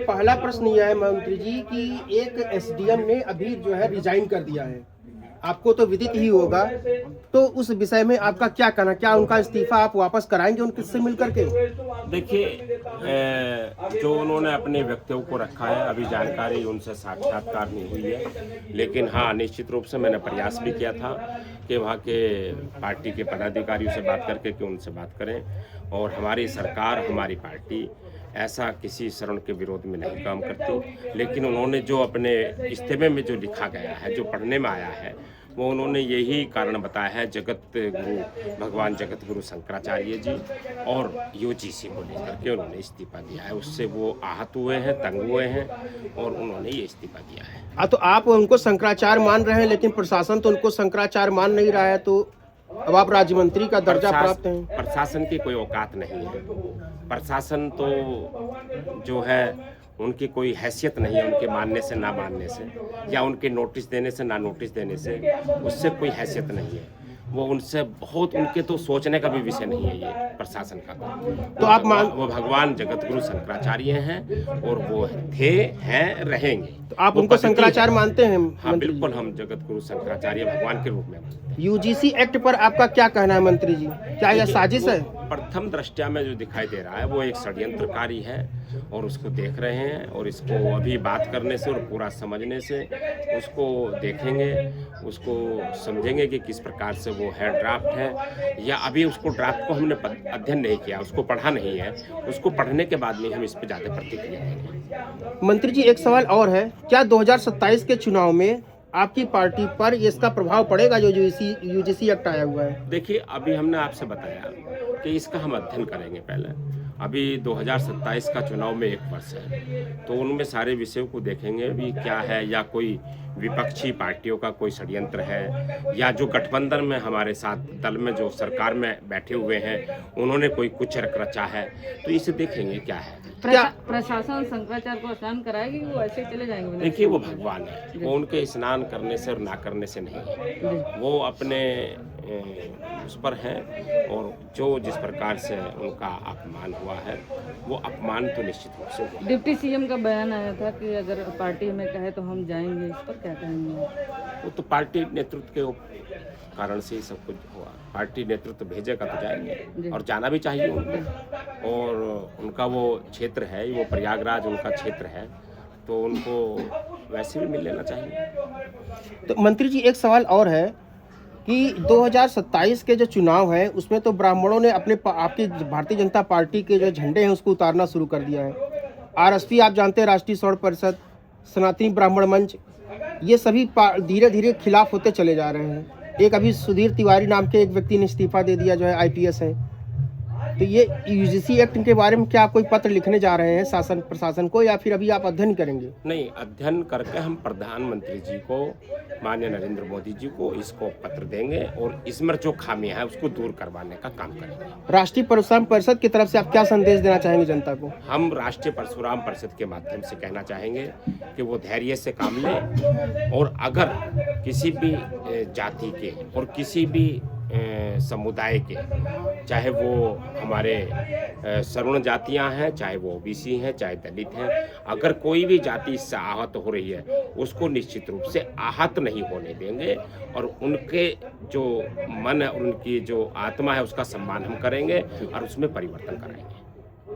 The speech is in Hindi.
पहला प्रश्न यह है मंत्री जी कि एक एसडीएम ने अभी जो है रिजाइन कर दिया है, आपको तो विदित ही होगा, तो उस विषय में आपका क्या कहना, क्या उनका इस्तीफा आप वापस कराएंगे उनसे मिल करके? देखिए, जो उन्होंने अपने व्यक्तियों को रखा है, अभी जानकारी उनसे साक्षात्कार नहीं हुई है, लेकिन हाँ, निश्चित रूप से मैंने प्रयास भी किया था कि वहाँ के पार्टी के पदाधिकारियों से बात करके कि उनसे बात करें, और हमारी सरकार, हमारी पार्टी ऐसा किसी शरण के विरोध में नहीं काम करती। लेकिन उन्होंने जो अपने इस्तीफे में जो लिखा गया है, जो पढ़ने में आया है, वो उन्होंने यही कारण बताया है, जगत गुरु भगवान जगत गुरु शंकराचार्य जी और यूजीसी को लेकर के उन्होंने इस्तीफा दिया है। उससे वो आहत हुए हैं, तंग हुए हैं, और उन्होंने ये इस्तीफा दिया है। तो आप उनको शंकराचार्य मान रहे हैं, लेकिन प्रशासन तो उनको शंकराचार्य मान नहीं रहा है, तो अब आप राज्य मंत्री का दर्जा प्राप्त हैं। प्रशासन की कोई औकात नहीं है। प्रशासन तो जो है, उनकी कोई हैसियत नहीं है, उनके मानने से ना मानने से, या उनके नोटिस देने से ना नोटिस देने से, उससे कोई हैसियत नहीं है। वो उनसे बहुत, उनके तो सोचने का भी विषय नहीं है ये प्रशासन का। तो आप वो भगवान जगत गुरु शंकराचार्य हैं, और वो थे, हैं, रहेंगे। तो आप उनको शंकराचार्य मानते हैं? हाँ, बिल्कुल, हम जगत गुरु शंकराचार्य भगवान के रूप में मानते हैं। यूजीसी एक्ट पर आपका क्या कहना है मंत्री जी, क्या यह साजिश है? प्रथम दृष्टया में जो दिखाई दे रहा है वो एक षड्यंत्रकारी है, और उसको देख रहे हैं, और इसको अभी बात करने से और पूरा समझने से उसको देखेंगे, उसको समझेंगे कि किस प्रकार से वो है, ड्राफ्ट है या अभी उसको ड्राफ्ट को हमने अध्ययन नहीं किया, उसको पढ़ा नहीं है, उसको पढ़ने के बाद में हम इस पर ज़्यादा प्रतिक्रिया देंगे। मंत्री जी, एक सवाल और है, क्या 2027 के चुनाव में आपकी पार्टी पर इसका प्रभाव पड़ेगा जो यूजीसी एक्ट आया हुआ है? देखिए, अभी हमने आपसे बताया कि इसका हम अध्ययन करेंगे पहले। अभी 2027 का चुनाव में 1 वर्ष है, तो उनमें सारे विषयों को देखेंगे भी क्या है, या कोई विपक्षी पार्टियों का कोई षड्यंत्र है, या जो गठबंधन में हमारे साथ दल में जो सरकार में बैठे हुए हैं उन्होंने कोई कुछ रचा है, तो इसे देखेंगे क्या है। प्रशासन शंकराचार्य को स्नान कराएगी, वो ऐसे चले जाएंगे? देखिए, वो भगवान है, वो उनके स्नान करने से और ना करने से नहीं है, वो अपने उस पर हैं, और जो जिस प्रकार से उनका अपमान हुआ है, वो अपमान तो निश्चित रूप से हुआ। डिप्टी सीएम का बयान आया था कि अगर पार्टी में कहे तो हम जाएंगे, इस पर क्या कहेंगे? वो तो पार्टी नेतृत्व के कारण से ही सब कुछ हुआ। पार्टी नेतृत्व भेजेगा तो जाएंगे, और जाना भी चाहिए उनको, और उनका वो क्षेत्र है, वो प्रयागराज उनका क्षेत्र है, तो उनको वैसे भी मिल लेना चाहिए। तो मंत्री जी, एक सवाल और है कि 2027 के जो चुनाव है उसमें तो ब्राह्मणों ने अपने आपकी भारतीय जनता पार्टी के जो झंडे हैं उसको उतारना शुरू कर दिया है। आरएसपी आप जानते हैं, राष्ट्रीय स्वर्ण परिषद, सनातनी ब्राह्मण मंच, ये सभी धीरे धीरे खिलाफ होते चले जा रहे हैं। एक अभी सुधीर तिवारी नाम के एक व्यक्ति ने इस्तीफा दे दिया, जो है आईपीएस है। तो ये यूजीसी एक्ट के बारे में क्या आप कोई पत्र लिखने जा रहे हैं शासन प्रशासन को, या फिर अभी आप अध्ययन करेंगे? नहीं, अध्ययन करके हम प्रधानमंत्री जी को, माननीय नरेंद्र मोदी जी को इसको पत्र देंगे, और इसमें जो खामियां है उसको दूर करवाने का काम करेंगे। राष्ट्रीय परशुराम परिषद की तरफ से आप क्या संदेश देना चाहेंगे जनता को? हम राष्ट्रीय परशुराम परिषद के माध्यम से कहना चाहेंगे कि वो धैर्य से काम लें, और अगर किसी भी जाति के और किसी भी समुदाय के, चाहे वो हमारे सवर्ण जातियां हैं, चाहे वो ओबीसी हैं, चाहे दलित हैं, अगर कोई भी जाति इससे आहत हो रही है, उसको निश्चित रूप से आहत नहीं होने देंगे, और उनके जो मन है और उनकी जो आत्मा है उसका सम्मान हम करेंगे, और उसमें परिवर्तन कराएंगे।